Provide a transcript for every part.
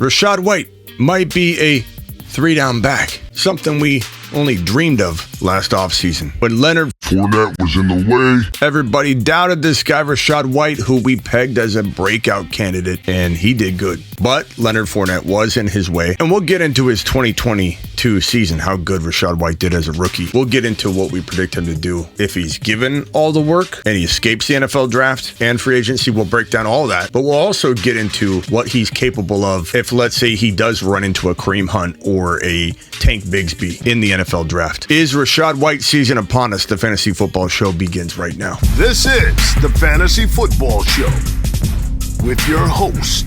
Rachaad White might be a 3-down back, something we only dreamed of last offseason. When Leonard Fournette was in the way, everybody doubted this guy, Rachaad White, who we pegged as a breakout candidate, and he did good. But Leonard Fournette was in his way, and we'll get into his 2022 season, how good Rachaad White did as a rookie. We'll get into what we predict him to do if he's given all the work and he escapes the NFL draft and free agency. We'll break down all that, but we'll also get into what he's capable of if, let's say, he does run into a Kareem Hunt or a Tank Bigsby in the NFL draft. Is Rachaad White season upon us? The Fantasy Football Show begins right now. This is the Fantasy Football Show with your host,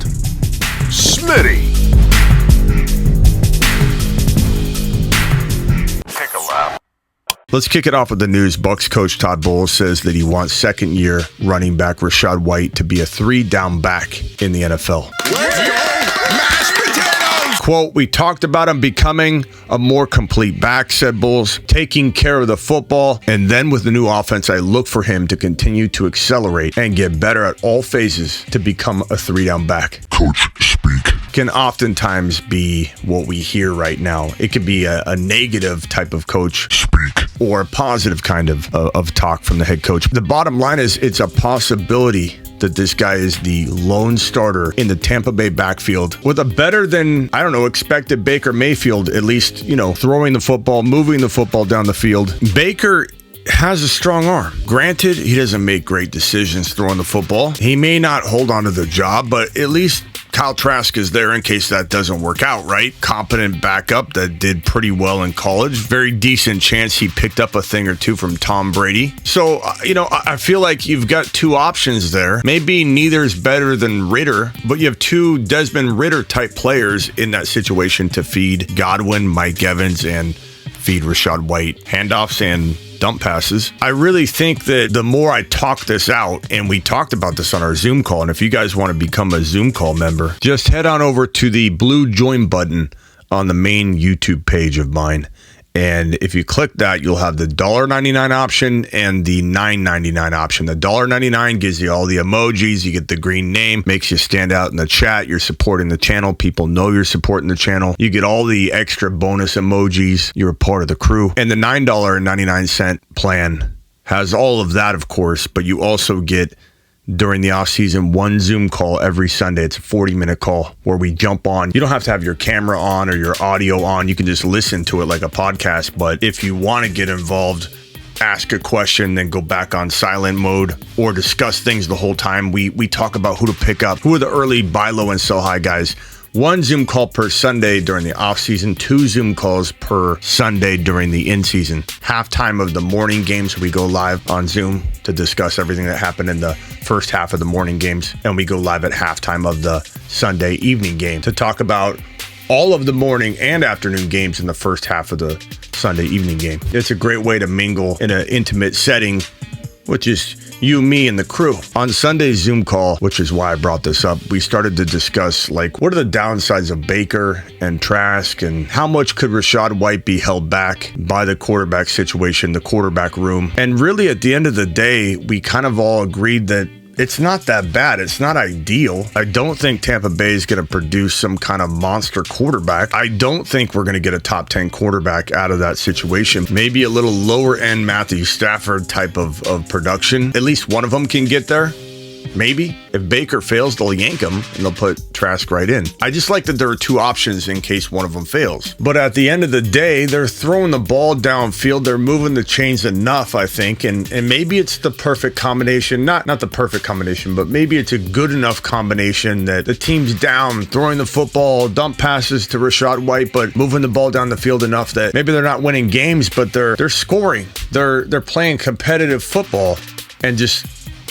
Smitty. Take a lap. Let's kick it off with the news. Bucs coach Todd says that he wants second-year running back Rachaad White to be a 3-down back in the NFL. Quote, we talked about him becoming a more complete back, said Bowles, taking care of the football. And then with the new offense, I look for him to continue to accelerate and get better at all phases to become a 3-down back. Coach speak. Can oftentimes be what we hear right now. It could be a negative type of coach Speak. or a positive kind of talk from the head coach. The bottom line is it's a possibility that this guy is the lone starter in the Tampa Bay backfield with a better than, expected Baker Mayfield, at least, throwing the football, moving the football down the field. Baker has a strong arm. Granted, he doesn't make great decisions throwing the football. He may not hold on to the job, but at least Kyle Trask is there in case that doesn't work out, right? Competent backup that did pretty well in college. Very decent chance he picked up a thing or two from Tom Brady. So, I feel like you've got two options there. Maybe neither's better than Ritter, but you have two Desmond Ritter type players in that situation to feed Godwin, Mike Evans, and feed Rachaad White handoffs and dump passes. I really think that the more I talk this out, and we talked about this on our Zoom call, and if you guys want to become a Zoom call member, just head on over to the blue join button on the main YouTube page of mine. And if you click that, you'll have the $1.99 option and the $9.99 option. The $1.99 gives you all the emojis. You get the green name, makes you stand out in the chat. You're supporting the channel. People know you're supporting the channel. You get all the extra bonus emojis. You're a part of the crew. And the $9.99 plan has all of that, of course, but you also get during the off season, one Zoom call every Sunday. It's a 40-minute call where we jump on. You don't have to have your camera on or your audio on. You can just listen to it like a podcast. But if you want to get involved, ask a question, then go back on silent mode or discuss things the whole time. We talk about who to pick up, who are the early buy low and sell high guys. One Zoom call per Sunday during the off-season, 2 Zoom calls per Sunday during the in-season. Halftime of the morning games, we go live on Zoom to discuss everything that happened in the first half of the morning games. And we go live at halftime of the Sunday evening game to talk about all of the morning and afternoon games in the first half of the Sunday evening game. It's a great way to mingle in an intimate setting, which is you, me, and the crew. On Sunday's Zoom call, which is why I brought this up, we started to discuss, what are the downsides of Baker and Trask, and how much could Rachaad White be held back by the quarterback situation, the quarterback room. And really, at the end of the day, we kind of all agreed that it's not that bad. It's not ideal. I don't think Tampa Bay is going to produce some kind of monster quarterback. I don't think we're going to get a top 10 quarterback out of that situation. Maybe a little lower end Matthew Stafford type of production. At least one of them can get there. Maybe. If Baker fails, they'll yank him and they'll put Trask right in. I just like that there are two options in case one of them fails. But at the end of the day, they're throwing the ball downfield. They're moving the chains enough, I think. And maybe it's the perfect combination. Not the perfect combination, but maybe it's a good enough combination that the team's down, throwing the football, dump passes to Rachaad White, but moving the ball down the field enough that maybe they're not winning games, but they're scoring. They're playing competitive football and just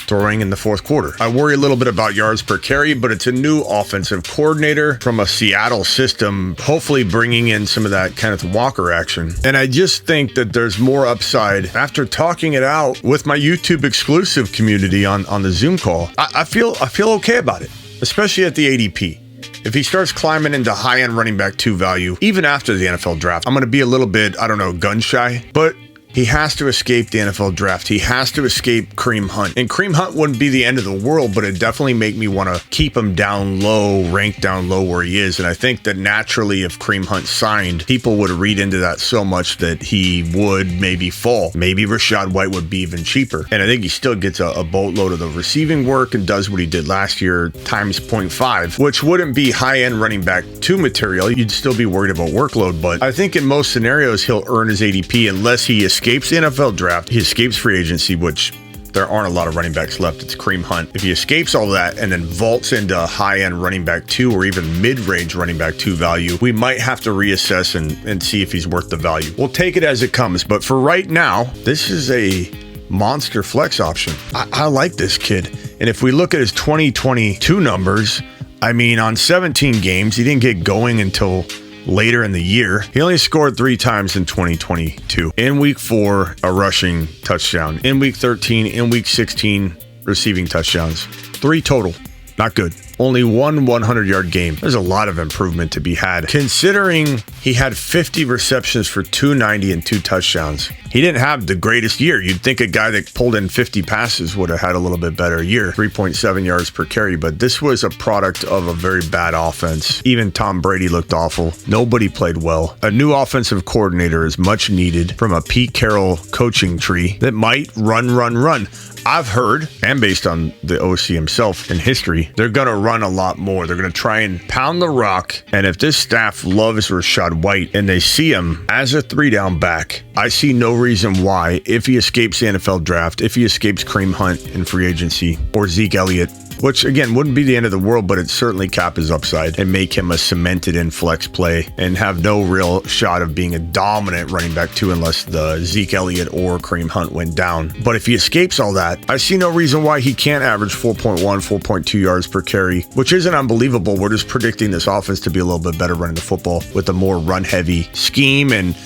throwing in the fourth quarter. I worry a little bit about yards per carry, but it's a new offensive coordinator from a Seattle system, hopefully bringing in some of that Kenneth Walker action. And I just think that there's more upside. After talking it out with my YouTube exclusive community on the Zoom call, I feel okay about it, especially at the ADP. If he starts climbing into high-end running back 2 value, even after the NFL draft, I'm going to be a little bit, gun shy, but He has to escape the NFL draft. He has to escape Kareem Hunt. And Kareem Hunt wouldn't be the end of the world, but it definitely make me want to keep him down low, ranked down low where he is. And I think that naturally, if Kareem Hunt signed, people would read into that so much that he would maybe fall. Maybe Rachaad White would be even cheaper. And I think he still gets a boatload of the receiving work and does what he did last year times 0.5, which wouldn't be high-end running back 2 material. You'd still be worried about workload. But I think in most scenarios, he'll earn his ADP unless he escapes the NFL draft, he escapes free agency, which there aren't a lot of running backs left. It's Kareem Hunt. If he escapes all that and then vaults into high-end running back 2 or even mid-range running back 2 value, we might have to reassess and see if he's worth the value. We'll take it as it comes. But for right now, this is a monster flex option. I like this kid. And if we look at his 2022 numbers, I mean, on 17 games, he didn't get going until later in the year. He only scored 3 times in 2022. In week 4, a rushing touchdown. In week 13, in week 16, receiving touchdowns. 3 total. Not good. Only one 100-yard game. There's a lot of improvement to be had. Considering he had 50 receptions for 290 and 2 touchdowns. He didn't have the greatest year. You'd think a guy that pulled in 50 passes would have had a little bit better year. 3.7 yards per carry. But this was a product of a very bad offense. Even Tom Brady looked awful. Nobody played well. A new offensive coordinator is much needed from a Pete Carroll coaching tree that might run. I've heard, and based on the OC himself in history, they're going to run a lot more. They're going to try and pound the rock. And if this staff loves Rachaad White and they see him as a 3-down back, I see no reason why, if he escapes the NFL draft, if he escapes Kareem Hunt in free agency or Zeke Elliott, which again wouldn't be the end of the world, but it certainly cap his upside and make him a cemented in flex play and have no real shot of being a dominant running back 2 unless the Zeke Elliott or Kareem Hunt went down. But if he escapes all that, I see no reason why he can't average 4.1, 4.2 yards per carry, which isn't unbelievable. We're just predicting this offense to be a little bit better running the football with a more run-heavy scheme and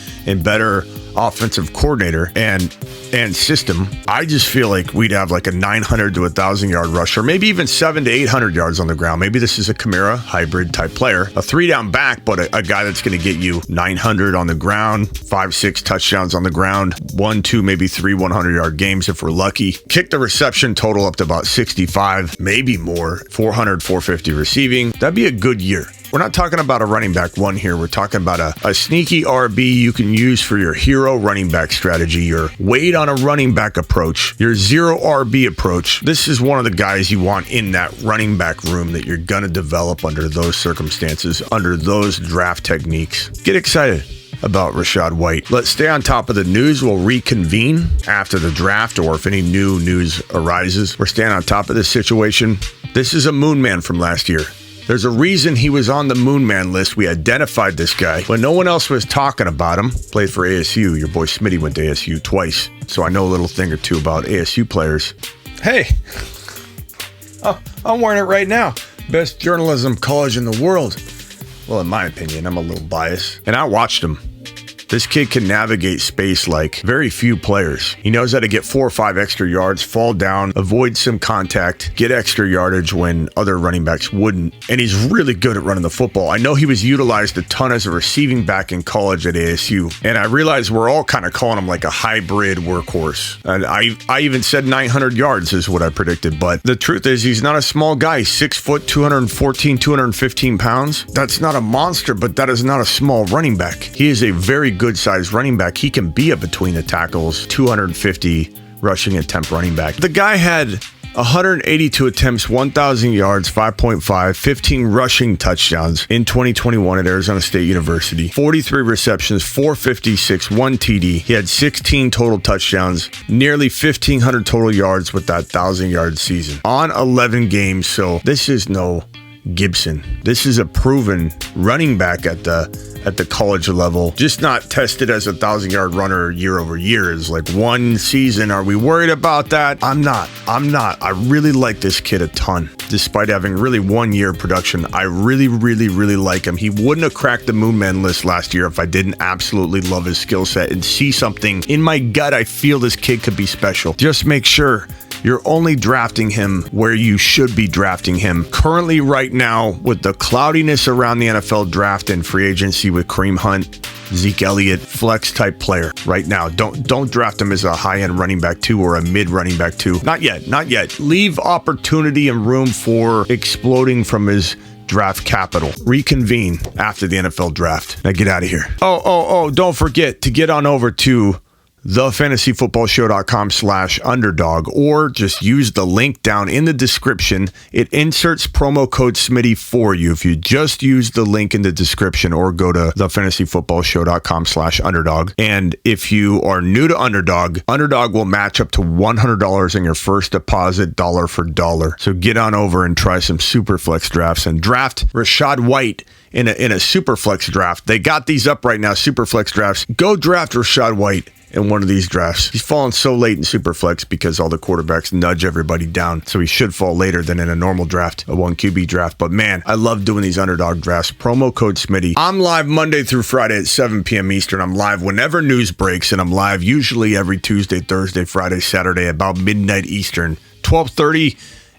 better offensive coordinator and system. I just feel like we'd have like a 900 to 1,000 yard rusher, maybe even 700 to 800 yards on the ground. Maybe this is a Kamara hybrid type player, a 3-down back, but a guy that's going to get you 900 on the ground, 5-6 touchdowns on the ground, 1, 2, maybe 3 100-yard games if we're lucky. Kick the reception total up to about 65, maybe more, 400, 450 receiving. That'd be a good year. We're not talking about a running back 1 here. We're talking about a sneaky RB you can use for your hero running back strategy, your wait on a running back approach, your 0 RB approach. This is one of the guys you want in that running back room that you're going to develop under those circumstances, under those draft techniques. Get excited about Rachaad White. Let's stay on top of the news. We'll reconvene after the draft or if any new news arises. We're staying on top of this situation. This is a moon man from last year. There's a reason he was on the Moon Man list. We identified this guy when no one else was talking about him. Played for ASU. Your boy Smitty went to ASU twice, so I know a little thing or two about ASU players. Hey, I'm wearing it right now. Best journalism college in the world. Well, in my opinion, I'm a little biased. And I watched him. This kid can navigate space like very few players. He knows how to get 4 or 5 extra yards, fall down, avoid some contact, get extra yardage when other running backs wouldn't. And he's really good at running the football. I know he was utilized a ton as a receiving back in college at ASU. And I realize we're all kind of calling him like a hybrid workhorse. And I even said 900 yards is what I predicted. But the truth is he's not a small guy. 6 foot, 214, 215 pounds. That's not a monster, but that is not a small running back. He is a very good sized running back. He can be a between the tackles, 250 rushing attempt running back. The guy had 182 attempts, 1,000 yards, 5.5, 15 rushing touchdowns in 2021 at Arizona State University. 43 receptions, 456, 1 TD. He had 16 total touchdowns, nearly 1,500 total yards with that 1,000-yard season on 11 games. So this is no Gibson. This is a proven running back at the college level, just not tested as a 1,000-yard runner year over year. Is like one season. Are we worried about that? I'm not. I really like this kid a ton. Despite having really 1 year production, I really like him. He wouldn't have cracked the Moon Man list last year if I didn't absolutely love his skill set and see something in my gut. I feel this kid could be special. Just make sure You're only drafting him where you should be drafting him. Currently, right now, with the cloudiness around the NFL draft and free agency with Kareem Hunt, Zeke Elliott, flex type player right now. Don't draft him as a high-end running back 2 or a mid running back 2. Not yet. Leave opportunity and room for exploding from his draft capital. Reconvene after the NFL draft. Now get out of here. Oh, don't forget to get on over to thefantasyfootballshow.com/underdog, or just use the link down in the description. It inserts promo code Smitty for you. If you just use the link in the description or go to thefantasyfootballshow.com/underdog. And if you are new to Underdog will match up to $100 in your first deposit, dollar for dollar. So get on over and try some super flex drafts and draft Rachaad White in a super flex draft. They got these up right now, super flex drafts. Go draft Rachaad White in one of these drafts. He's fallen so late in Superflex because all the quarterbacks nudge everybody down. So he should fall later than in a normal draft, a 1 QB draft. But man, I love doing these Underdog drafts. Promo code Smitty. I'm live Monday through Friday at 7 p.m. Eastern. I'm live whenever news breaks, and I'm live usually every Tuesday, Thursday, Friday, Saturday, about midnight Eastern, 12:30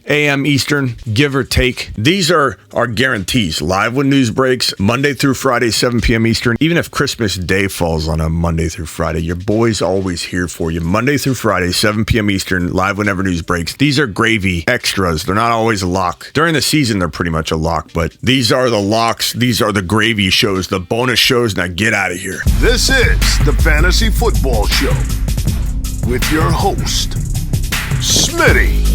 a.m. Eastern, give or take. These are our guarantees. Live when news breaks, Monday through Friday, 7 p.m. Eastern. Even if Christmas Day falls on a Monday through Friday, your boy's always here for you. Monday through Friday, 7 p.m. Eastern, live whenever news breaks. These are gravy extras. They're not always a lock. During the season, they're pretty much a lock, but these are the locks. These are the gravy shows, the bonus shows. Now get out of here. This is the Fantasy Football Show with your host, Smitty.